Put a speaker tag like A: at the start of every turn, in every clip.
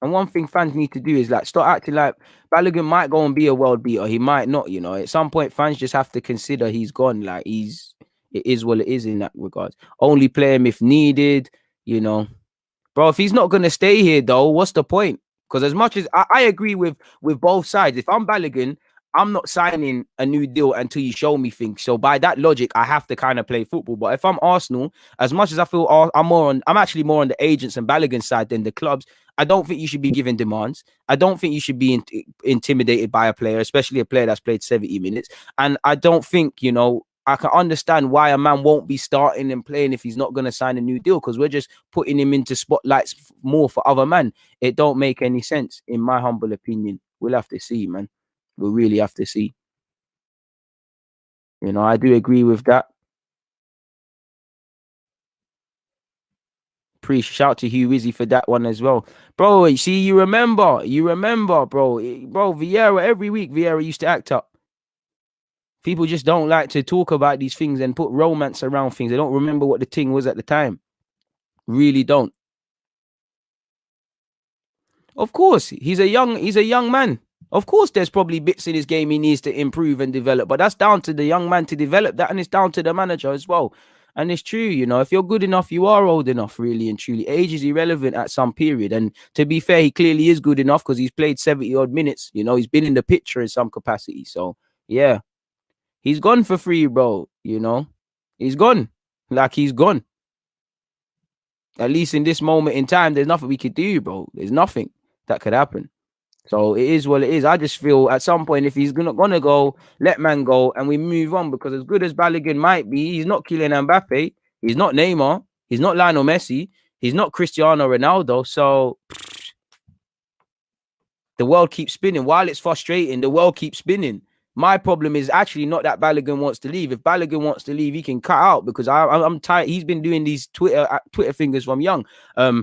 A: And one thing fans need to do is like start acting like Balogun might go and be a world beater. He might not, you know. At some point, fans just have to consider he's gone. Like it is what it is in that regard. Only play him if needed, you know. Bro, if he's not gonna stay here though, what's the point? Because as much as I agree with both sides, if I'm Balogun, I'm not signing a new deal until you show me things. So by that logic, I have to kind of play football. But if I'm Arsenal, as much as I feel I'm actually more on the agents and Balogun side than the clubs. I don't think you should be giving demands. I don't think you should be intimidated by a player, especially a player that's played 70 minutes. And I don't think, you know, I can understand why a man won't be starting and playing if he's not going to sign a new deal, because we're just putting him into spotlights more for other men. It don't make any sense, in my humble opinion. We'll have to see, man. We'll really have to see. You know, I do agree with that. Shout to Hugh Wizzy for that one as well. Bro, you see, you remember, bro. Bro, Vieira, every week, Vieira used to act up. People just don't like to talk about these things and put romance around things. They don't remember what the thing was at the time. Really don't. Of course, he's a young man. Of course, there's probably bits in his game he needs to improve and develop, but that's down to the young man to develop that, and it's down to the manager as well. And it's true, you know, if you're good enough, you are old enough, really and truly. Age is irrelevant at some period. And to be fair, he clearly is good enough because he's played 70 odd minutes. You know, he's been in the picture in some capacity. So, yeah, he's gone for free, bro. You know, he's gone. Like, he's gone. At least in this moment in time, there's nothing we could do, bro. There's nothing that could happen. So it is what it is. I just feel at some point, if he's gonna go, let man go, and we move on. Because as good as Balogun might be, he's not Kylian Mbappe, he's not Neymar, he's not Lionel Messi, he's not Cristiano Ronaldo. So the world keeps spinning. While it's frustrating, the world keeps spinning. My problem is actually not that Balogun wants to leave. If Balogun wants to leave, he can cut out, because I'm tired. He's been doing these Twitter fingers from young.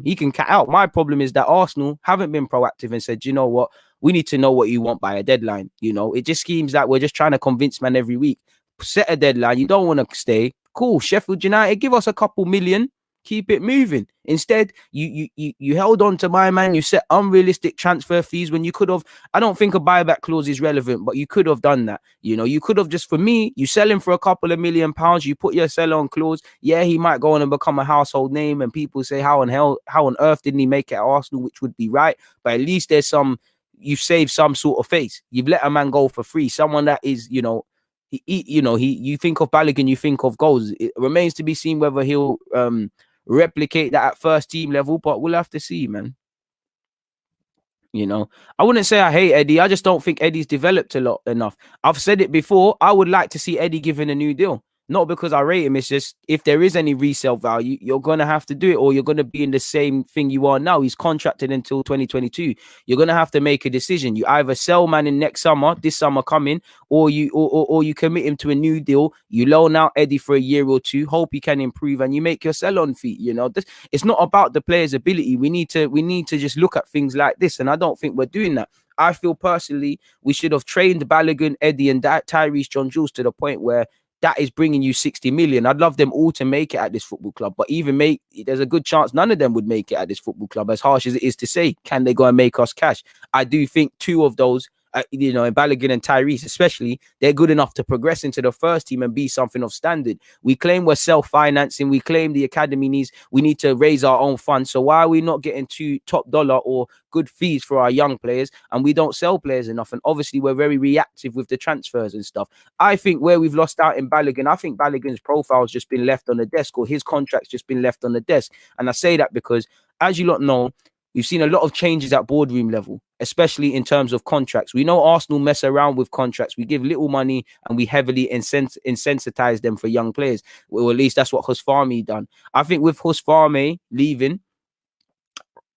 A: He can cut out. My problem is that Arsenal haven't been proactive and said, you know what, we need to know what you want by a deadline. You know, it just seems like we're just trying to convince man every week. Set a deadline. You don't want to stay. Cool. Sheffield United, give us a couple million. Keep it moving. Instead, you held on to my man. You set unrealistic transfer fees when you could have. I don't think a buyback clause is relevant, but you could have done that. You know, you could have just, for me, you sell him for a couple of £1 million. You put your sell on clause. Yeah, he might go on and become a household name, and people say, how on earth didn't he make it at Arsenal? Which would be right, but at least there's some. You've saved some sort of face. You've let a man go for free. Someone that is, you know, you think of Balogun, you think of goals. It remains to be seen whether he'll replicate that at first team level, but we'll have to see, man. You know, I wouldn't say I hate Eddie. I just don't think Eddie's developed a lot enough. I've said it before. I would like to see Eddie given a new deal. Not because I rate him. It's just if there is any resale value, you're going to have to do it, or you're going to be in the same thing you are now. He's contracted until 2022. You're going to have to make a decision. You either sell man in next summer, this summer coming, or you commit him to a new deal. You loan out Eddie for a year or two, hope he can improve, and you make your sell-on fee. You know, it's not about the player's ability. We need to just look at things like this, and I don't think we're doing that. I feel personally we should have trained Balogun, Eddie, and Tyrese John Jules to the point where that is bringing you 60 million. I'd love them all to make it at this football club, but there's a good chance none of them would make it at this football club. As harsh as it is to say, can they go and make us cash? I do think two of those, you know, Balogun and Tyrese especially, they're good enough to progress into the first team and be something of standard. We claim we're self-financing. We claim the academy we need to raise our own funds. So why are we not getting too top dollar or good fees for our young players, and we don't sell players enough? And obviously we're very reactive with the transfers and stuff. I think where we've lost out in Balogun, I think Balogun's profile has just been left on the desk, or his contract's just been left on the desk. And I say that because, as you lot know, we've seen a lot of changes at boardroom level, especially in terms of contracts. We know Arsenal mess around with contracts. We give little money and we heavily insensitize them for young players. Well, at least that's what Husfarmi done. I think with Husfarmi leaving,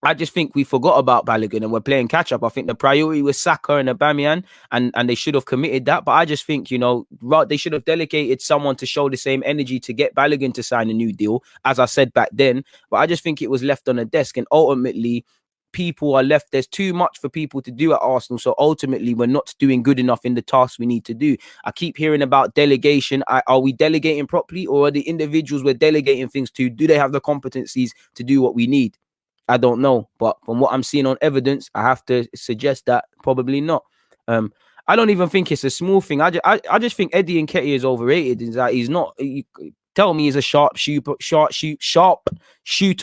A: I just think we forgot about Balogun and we're playing catch up. I think the priority was Saka and Aubameyang, and they should have committed that. But I just think, you know, they should have delegated someone to show the same energy to get Balogun to sign a new deal, as I said back then. But I just think it was left on a desk, and ultimately people are left. There's too much for people to do at Arsenal. So ultimately we're not doing good enough in the tasks we need to do. I keep hearing about delegation. Are we delegating properly, or are the individuals we're delegating things to, do they have the competencies to do what we need? I don't know. But from what I'm seeing on evidence, I have to suggest that probably not. I don't even think it's a small thing. I just think Eddie Nketiah is overrated. Is that he's not. Tell me he's a sharp shooter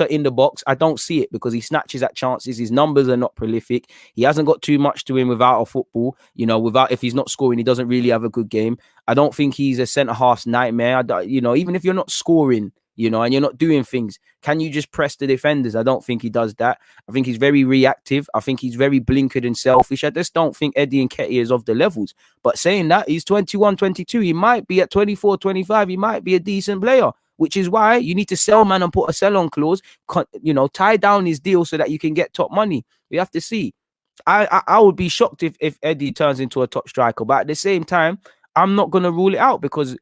A: in the box. I don't see it because he snatches at chances. His numbers are not prolific. He hasn't got too much to him without a football. Without, if he's not scoring, he doesn't really have a good game. I don't think he's a centre-half's nightmare. Even if you're not scoring, and you're not doing things, can you just press the defenders? I don't think he does that. I think he's very reactive. I think he's very blinkered and selfish. I just don't think Eddie Nketiah is of the levels. But saying that, he's 21, 22. He might be at 24, 25. He might be a decent player, which is why you need to sell man and put a sell-on clause, tie down his deal so that you can get top money. We have to see. I would be shocked if Eddie turns into a top striker. But at the same time, I'm not going to rule it out because,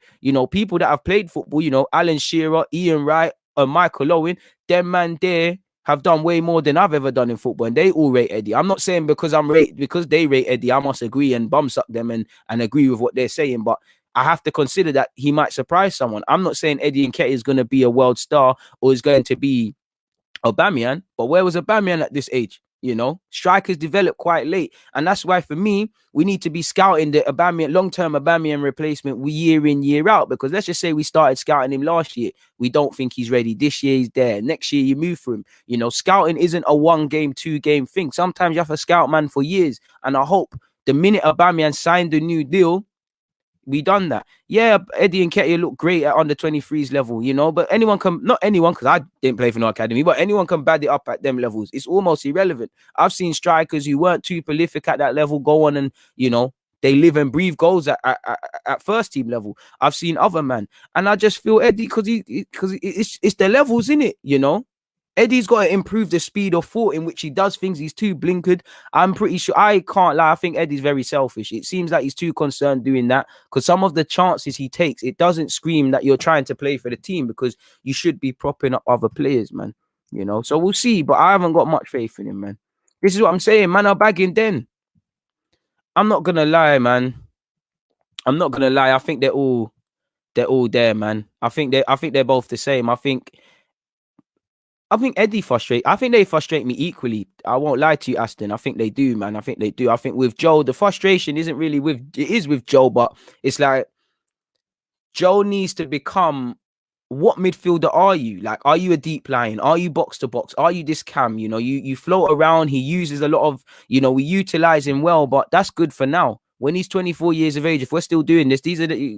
A: people that have played football, Alan Shearer, Ian Wright, Michael Owen, them man there have done way more than I've ever done in football, and they all rate Eddie. I'm not saying because they rate Eddie, I must agree and bumsuck them and agree with what they're saying, but I have to consider that he might surprise someone. I'm not saying Eddie Nketiah is going to be a world star or is going to be Aubameyang, but where was Aubameyang at this age? Strikers develop quite late, and that's why for me we need to be scouting the Aubameyang long-term Aubameyang replacement year in, year out, because let's just say we started scouting him last year, we don't think he's ready. This year he's there, next year you move for him. Scouting isn't a 1-game 2-game thing. Sometimes you have to scout man for years, and I hope the minute Aubameyang signed a new deal, we done that. Yeah, Eddie Nketiah look great at under 23s level, but not anyone, because I didn't play for no academy, but anyone can bad it up at them levels. It's almost irrelevant. I've seen strikers who weren't too prolific at that level go on and, they live and breathe goals at first team level. I've seen other man, and I just feel Eddie, because it's the levels in it, Eddie's got to improve the speed of thought in which he does things. He's too blinkered. I'm pretty sure, I can't lie, I think Eddie's very selfish. It seems like he's too concerned doing that, because some of the chances he takes, it doesn't scream that you're trying to play for the team, because you should be propping up other players, man. So we'll see, but I haven't got much faith in him, man. This is what I'm saying, man. I'm bagging Den. I'm not going to lie, man. I'm not going to lie. I think they're all there, man. I think they're both the same. I think Eddie I think they frustrate me equally. I won't lie to you, Aston. I think they do, man. I think they do. I think with Joe, the frustration isn't really it is with Joe, but it's like Joe needs to become, what midfielder are you? Like, are you a deep line? Are you box to box? Are you this cam? You float around. He uses a lot of, we utilize him well, but that's good for now. When he's 24 years of age, if we're still doing this,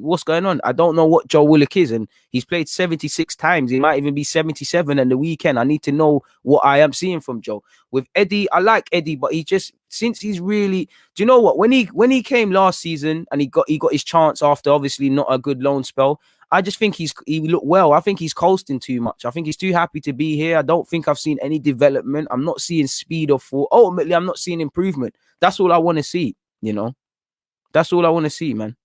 A: what's going on? I don't know what Joe Willock is, and he's played 76 times. He might even be 77 in the weekend. I need to know what I am seeing from Joe. With Eddie, I like Eddie, but he just, since he's really, do you know what? When he came last season and he got his chance after obviously not a good loan spell, I just think he looked well. I think he's coasting too much. I think he's too happy to be here. I don't think I've seen any development. I'm not seeing speed or thought. Ultimately, I'm not seeing improvement. That's all I want to see, That's all I want to see, man.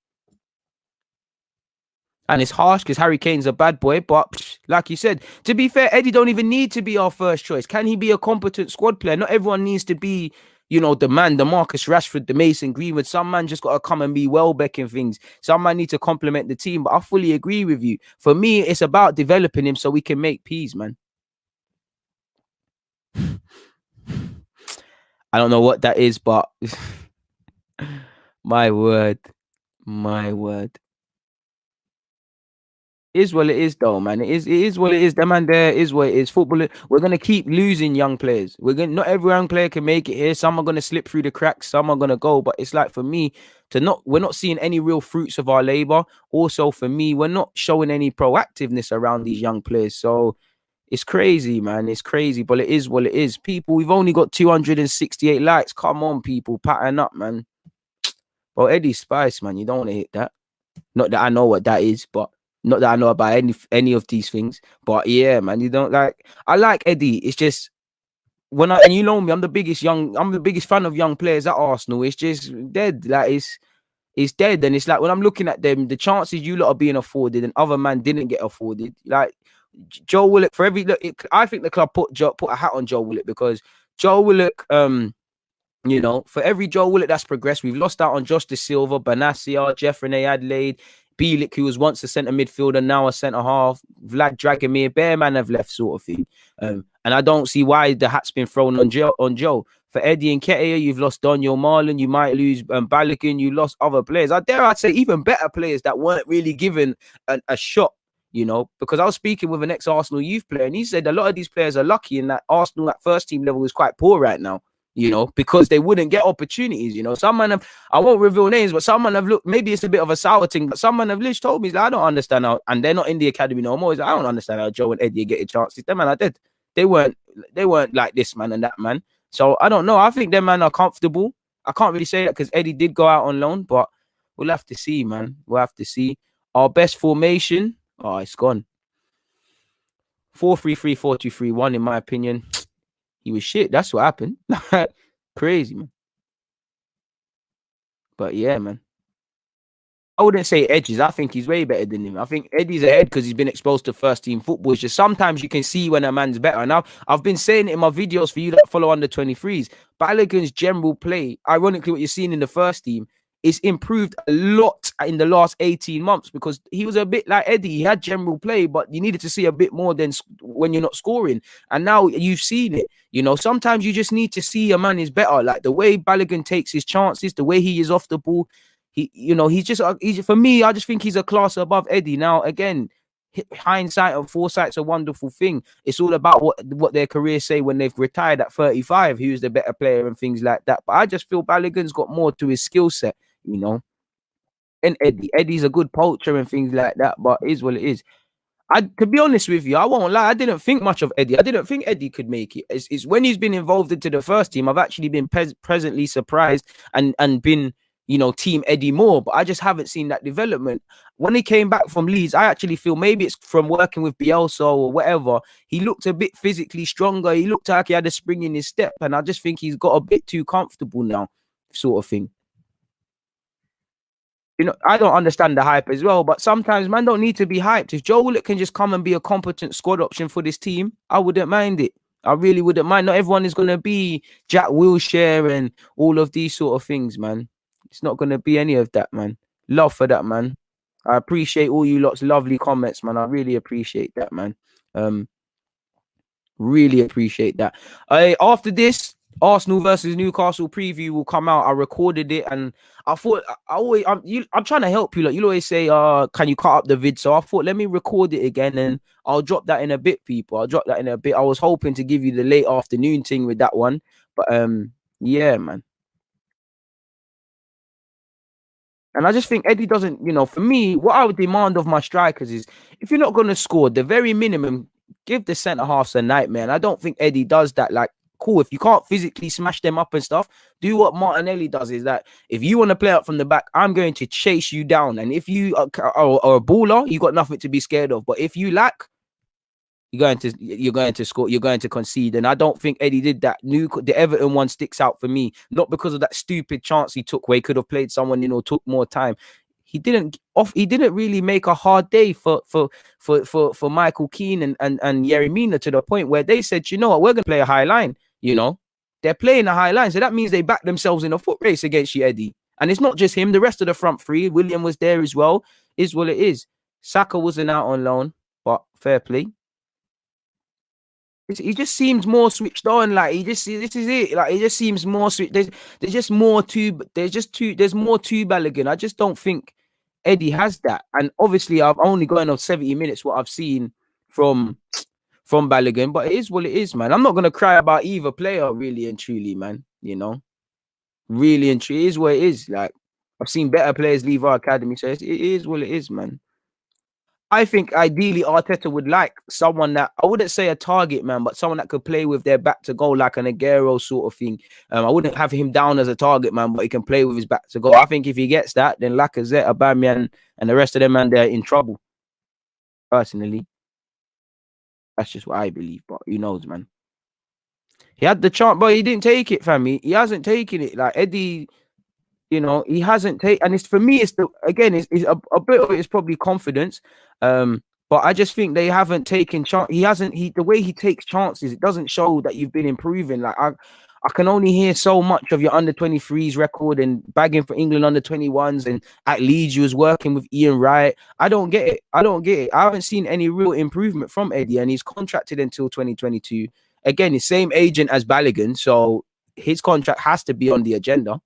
A: And it's harsh because Harry Kane's a bad boy, but like you said, to be fair, Eddie don't even need to be our first choice. Can he be a competent squad player? Not everyone needs to be, the man, the Marcus Rashford, the Mason Greenwood. Some man just got to come and be Welbeck and things. Some man need to complement the team, but I fully agree with you. For me, it's about developing him so we can make peas, man. I don't know what that is, but my word. It is what it is, though, man. It is what it is. The man there is what it is. Football. We're gonna keep losing young players. Not every young player can make it here. Some are gonna slip through the cracks. Some are gonna go. But it's like, for me, we're not seeing any real fruits of our labor. Also, for me, we're not showing any proactiveness around these young players. So it's crazy, man. It's crazy, but it is what it is. People, we've only got 268 likes. Come on, people, pattern up, man. Well, Eddie Spice, man, you don't want to hit that. Not that I know what that is, but not that I know about any of these things. But yeah, man, I like Eddie. It's just and you know me, I'm the biggest fan of young players at Arsenal. It's just dead. Like it's dead. And it's like when I'm looking at them, the chances you lot are being afforded and other man didn't get afforded. Like Joe Willock, I think the club put a hat on Joe Willock, because Joe Willock, for every Joe Willock that's progressed, we've lost out on Josh De Silva, Benassia, Jeff Renee Adelaide. Bielik, who was once a centre midfielder, now a centre half. Vlad Dragomir, bare man have left, sort of thing. And I don't see why the hat's been thrown on Joe. For Eddie and Nketiah, you've lost Daniel Marlon. You might lose Balogun. You lost other players. I'd say even better players that weren't really given a shot. You know, because I was speaking with an ex-Arsenal youth player, and he said a lot of these players are lucky in that Arsenal at first team level is quite poor right now. You know, because they wouldn't get opportunities. You know, some man have, I won't reveal names, but some man have looked, maybe it's a bit of a sour thing, but some man have literally told me, like, I don't understand how, and they're not in the academy no more. Like, I don't understand how Joe and Eddie are getting chances. Them man are dead. They weren't like this man and that man. So I don't know. I think them man are comfortable. I can't really say that because Eddie did go out on loan, but we'll have to see, man. We'll have to see. Our best formation, oh, it's gone. 4-3-3, 4-2-3-1, in my opinion. He was shit. That's what happened. Crazy, man. But yeah, man. I wouldn't say Edges. I think he's way better than him. I think Eddie's ahead because he's been exposed to first team football. It's just sometimes you can see when a man's better. And I've been saying it in my videos for you that follow under 23s. Balogun's general play, ironically, what you're seeing in the first team, is improved a lot in the last 18 months because he was a bit like Eddie. He had general play, but you needed to see a bit more than when you're not scoring. And now you've seen it. You know, sometimes you just need to see a man is better. Like the way Balogun takes his chances, the way he is off the ball. For me, I just think he's a class above Eddie. Now, again, hindsight and foresight's a wonderful thing. It's all about what their careers say when they've retired at 35, who's the better player and things like that. But I just feel Balogun's got more to his skill set, you know. And Eddie's a good poacher and things like that, but it is what it is. To be honest with you, I won't lie, I didn't think much of Eddie. I didn't think Eddie could make it. It's when he's been involved into the first team, I've actually been presently surprised and been, you know, team Eddie more, but I just haven't seen that development. When he came back from Leeds, I actually feel maybe it's from working with Bielsa or whatever. He looked a bit physically stronger. He looked like he had a spring in his step, and I just think he's got a bit too comfortable now, sort of thing. You know, I don't understand the hype as well, but sometimes man don't need to be hyped. If Joe Willock can just come and be a competent squad option for this team, I wouldn't mind it. I really wouldn't mind. Not everyone is going to be Jack Wilshere and all of these sort of things, man. It's not going to be any of that, man. Love for that, man. I appreciate all you lot's lovely comments, man. I really appreciate that, man. Really appreciate that. After this, Arsenal versus Newcastle preview will come out. I recorded it, and I thought I'm trying to help you. Like you always say, can you cut up the vid? So I thought let me record it again, and I'll drop that in a bit, people. I'll drop that in a bit. I was hoping to give you the late afternoon thing with that one, but yeah, man. And I just think Eddie doesn't, you know, for me, what I would demand of my strikers is if you're not going to score, the very minimum, give the centre halves a nightmare. And I don't think Eddie does that. Like, cool, if you can't physically smash them up and stuff, do what Martinelli does is that if you want to play up from the back, I'm going to chase you down. And if you are a baller, you got nothing to be scared of. But if you lack, you're going to score, you're going to concede. And I don't think Eddie did that. The Everton one sticks out for me, not because of that stupid chance he took where he could have played someone, you know, took more time. He didn't really make a hard day for Michael Keane and Yerry Mina, to the point where they said, you know what, we're going to play a high line. You know, they're playing a high line. So that means they back themselves in a foot race against you, Eddie. And it's not just him. The rest of the front three, William was there as well, is what it is. Saka wasn't out on loan, but fair play. He just seems more switched on. Like this is it. Like he just seems more switched. There's more to Balogun. I just don't think Eddie has that. And obviously, I've only gone on 70 minutes what I've seen from Balogun, but it is what it is, man. I'm not gonna cry about either player, really and truly, man. You know, really and truly, it is what it is. Like I've seen better players leave our academy, so it is what it is, man. I think ideally Arteta would like someone that, I wouldn't say a target man, but someone that could play with their back to goal, like an Aguero sort of thing. I wouldn't have him down as a target man, but he can play with his back to goal. I think if he gets that, then Lacazette, Aubameyang, and the rest of them, man, they're in trouble. Personally, that's just what I believe. But who knows, man? He had the chance, but he didn't take it, fam. He hasn't taken it. Like Eddie, you know, he hasn't taken, and it's for me, it's a bit of it is probably confidence. But I just think they haven't taken chance. The way he takes chances, it doesn't show that you've been improving. Like I can only hear so much of your under 23s record and bagging for England under 21s. And at Leeds, you was working with Ian Wright. I don't get it. I don't get it. I haven't seen any real improvement from Eddie, and he's contracted until 2022. Again, his same agent as Balogun, so his contract has to be on the agenda.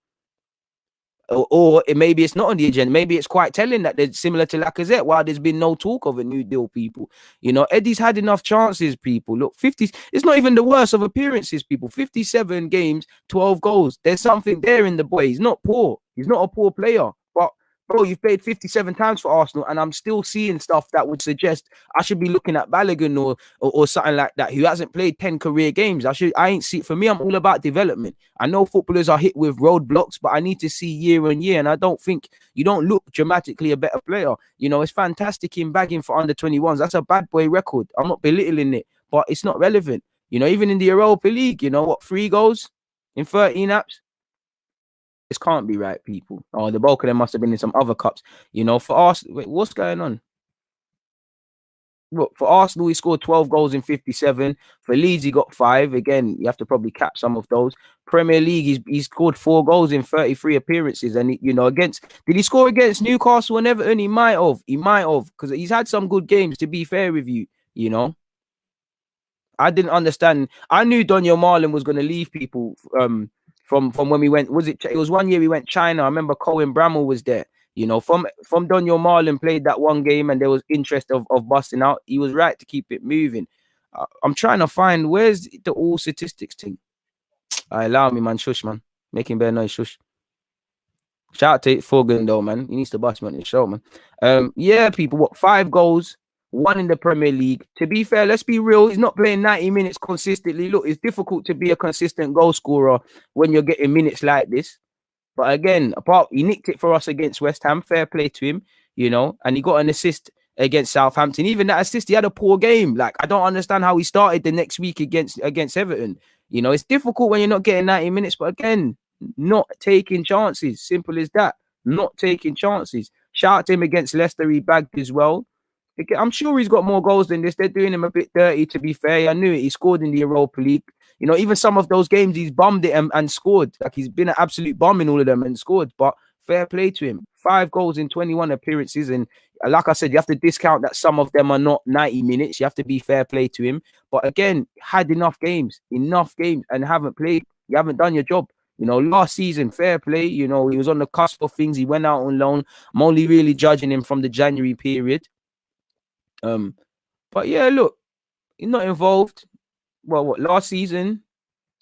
A: Or maybe it's not on the agenda. Maybe it's quite telling that they're similar to Lacazette, while there's been no talk of a new deal, people. You know, Eddie's had enough chances, people. Look, 50, it's not even the worst of appearances, people. 57 games, 12 goals. There's something there in the boy. He's not poor. He's not a poor player. But, bro, you've played 57 times for Arsenal, and I'm still seeing stuff that would suggest I should be looking at Balogun or something like that, who hasn't played 10 career games. I ain't see. For me, I'm all about development. I know footballers are hit with roadblocks, but I need to see year on year. And I don't think you don't look dramatically a better player. You know, it's fantastic in bagging for under 21s. That's a bad boy record. I'm not belittling it, but it's not relevant. You know, even in the Europa League, you know what, 3 goals in 13 apps? This can't be right, people. Oh, the bulk of them must have been in some other cups. You know, for Arsenal, wait, what's going on? Look, for Arsenal, he scored 12 goals in 57. For Leeds, he got 5. Again, you have to probably cap some of those. Premier League, he's scored 4 goals in 33 appearances. And, you know, did he score against Newcastle and Everton? He might have. Because he's had some good games, to be fair with you, you know. I didn't understand. I knew Daniel Marlon was going to leave, people, from when we went. It was one year we went China. I remember Cohen Bramall was there. You know, from Daniel Marlon played that one game and there was interest of busting out. He was right to keep it moving. I'm trying to find where's the all statistics thing. Allow me, man. Shush, man. Making better noise. Shush. Shout out to Fogan though, man. He needs to bust me on his show, man. Yeah, people. What, 5 goals, 1 in the Premier League. To be fair, let's be real. He's not playing 90 minutes consistently. Look, it's difficult to be a consistent goal scorer when you're getting minutes like this. But again, he nicked it for us against West Ham. Fair play to him, you know. And he got an assist against Southampton. Even that assist, he had a poor game. Like, I don't understand how he started the next week against Everton. You know, it's difficult when you're not getting 90 minutes. But again, not taking chances. Simple as that. Not taking chances. Shout out to him against Leicester. He bagged as well. I'm sure he's got more goals than this. They're doing him a bit dirty, to be fair. I knew it. He scored in the Europa League. You know, even some of those games, he's bummed it and scored. Like, he's been an absolute bum in all of them and scored. But fair play to him. 5 goals in 21 appearances. And like I said, you have to discount that some of them are not 90 minutes. You have to be fair play to him. But again, had enough games, and haven't played. You haven't done your job. You know, last season, fair play. You know, he was on the cusp of things. He went out on loan. I'm only really judging him from the January period. But yeah, look, he's not involved. Well, what, last season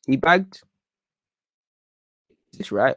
A: he bagged? It's right.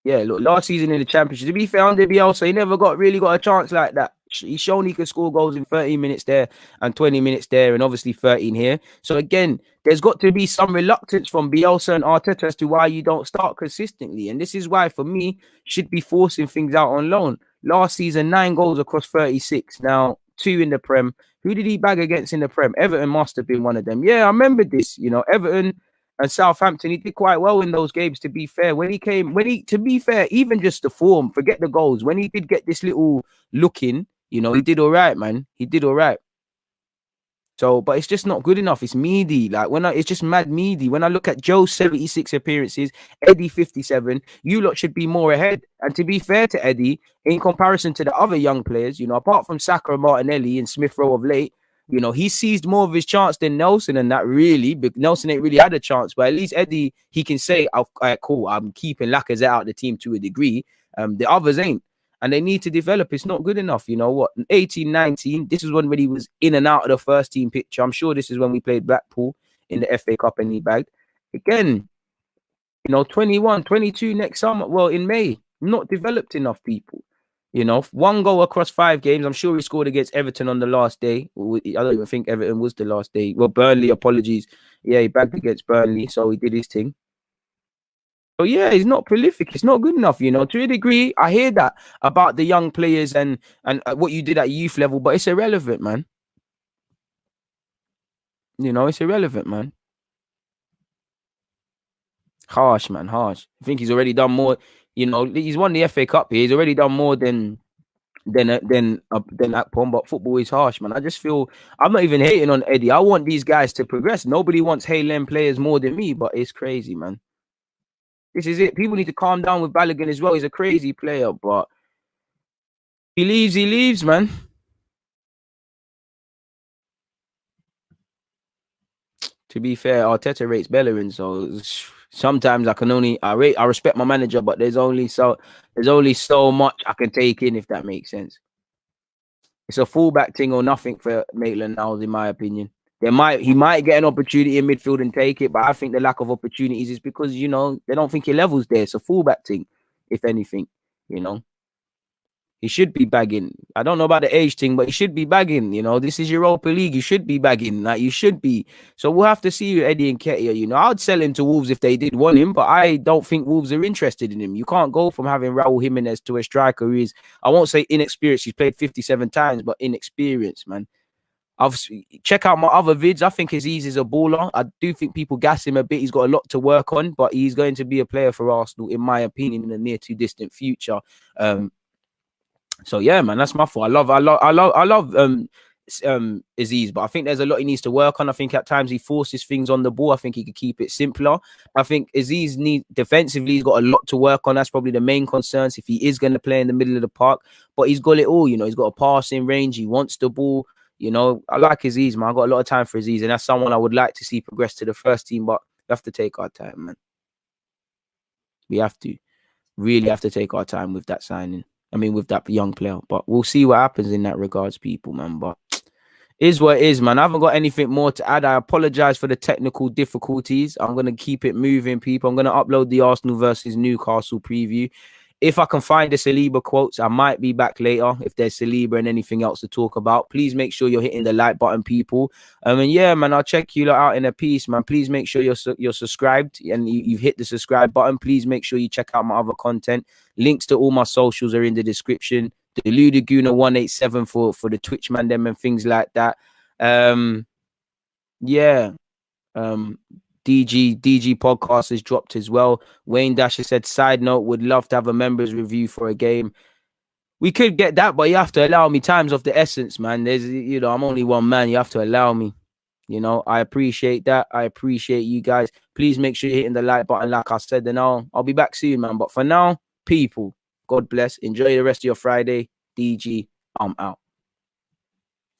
A: Yeah, look, last season in the Championship, to be fair, under Bielsa, he never really got a chance like that. He's shown he could score goals in 30 minutes there and 20 minutes there, and obviously 13 here. So again, there's got to be some reluctance from Bielsa and Arteta as to why you don't start consistently. And this is why, for me, should be forcing things out on loan. Last season, 9 goals across 36. Now, 2 in the Prem. Who did he bag against in the Prem? Everton must have been one of them. Yeah, I remember this. You know, Everton and Southampton, he did quite well in those games, to be fair. To be fair, even just the form, forget the goals. When he did get this little look in, you know, he did all right, man. He did all right. So, but it's just not good enough. It's meaty. Like, it's just mad meaty. When I look at Joe's 76 appearances, Eddie 57, you lot should be more ahead. And to be fair to Eddie, in comparison to the other young players, you know, apart from Saka and Martinelli and Smith Rowe of late, you know, he seized more of his chance than Nelson, and that really, but Nelson ain't really had a chance. But at least Eddie, he can say, "Oh, cool, I'm keeping Lacazette out of the team to a degree." The others ain't. And they need to develop. It's not good enough. You know what? 18, 19, this is when he was in and out of the first team picture. I'm sure this is when we played Blackpool in the FA Cup and he bagged. Again, you know, 21, 22 next summer. Well, in May, not developed enough, people. You know, 1 goal across 5 games. I'm sure he scored against Everton on the last day. I don't even think Everton was the last day. Well, Burnley, apologies. Yeah, he bagged against Burnley, so he did his thing. So yeah, he's not prolific. It's not good enough, you know. To a degree, I hear that about the young players and what you did at youth level, but it's irrelevant, man. You know, it's irrelevant, man. Harsh, man, harsh. I think he's already done more. You know, he's won the FA Cup here. He's already done more than than Akpom. But football is harsh, man. I just feel I'm not even hating on Eddie. I want these guys to progress. Nobody wants Haaland players more than me, but it's crazy, man. This is it. People need to calm down with Balogun as well. He's a crazy player, but he leaves, man. To be fair, Arteta rates Bellerin, so sometimes I respect my manager, but there's only so much I can take in, if that makes sense. It's a fullback thing or nothing for Maitland now, in my opinion. He might get an opportunity in midfield and take it, but I think the lack of opportunities is because they don't think he levels there. It's a fullback thing, if anything, you know. He should be bagging. I don't know about the age thing, but he should be bagging. This is Europa League. You should be bagging. Like, you should be. So we'll have to see with Eddie Nketiah. I'd sell him to Wolves if they did want him, but I don't think Wolves are interested in him. You can't go from having Raul Jimenez to a striker who is, I won't say inexperienced. He's played 57 times, but inexperienced, man. Check out my other vids. I think Aziz is a baller. I do think people gas him a bit. He's got a lot to work on, but he's going to be a player for Arsenal, in my opinion, in the near to distant future. So yeah, man, that's my fault. I love Aziz, but I think there's a lot he needs to work on. I think at times he forces things on the ball. I think he could keep it simpler. I think Aziz defensively, he's got a lot to work on. That's probably the main concerns if he is going to play in the middle of the park. But he's got it all. He's got a passing range. He wants the ball. I like Aziz, man. I got a lot of time for Aziz, and that's someone I would like to see progress to the first team. But we have to take our time, man. We have to really have to take our time with that signing. I mean, with that young player, but we'll see what happens in that regards, people, man. But is what it is, man. I haven't got anything more to add. I apologize for the technical difficulties. I'm going to keep it moving, people. I'm going to upload the Arsenal versus Newcastle preview. If I can find the Saliba quotes, I might be back later if there's Saliba and anything else to talk about. Please make sure you're hitting the like button, people. And yeah, man, I'll check you out in a piece, man. Please make sure you're subscribed and you've hit the subscribe button. Please make sure you check out my other content. Links to all my socials are in the description. Deluded Gooner 187 for the Twitch man them and things like that. Yeah. DG podcast has dropped as well. Wayne Dasher said, side note, would love to have a members review for a game. We could get that, but you have to allow me. Time's of the essence, man. There's, I'm only one man. You have to allow me. I appreciate that. I appreciate you guys. Please make sure you're hitting the like button, like I said, and I'll be back soon, man. But for now, people, God bless. Enjoy the rest of your Friday. DG, I'm out.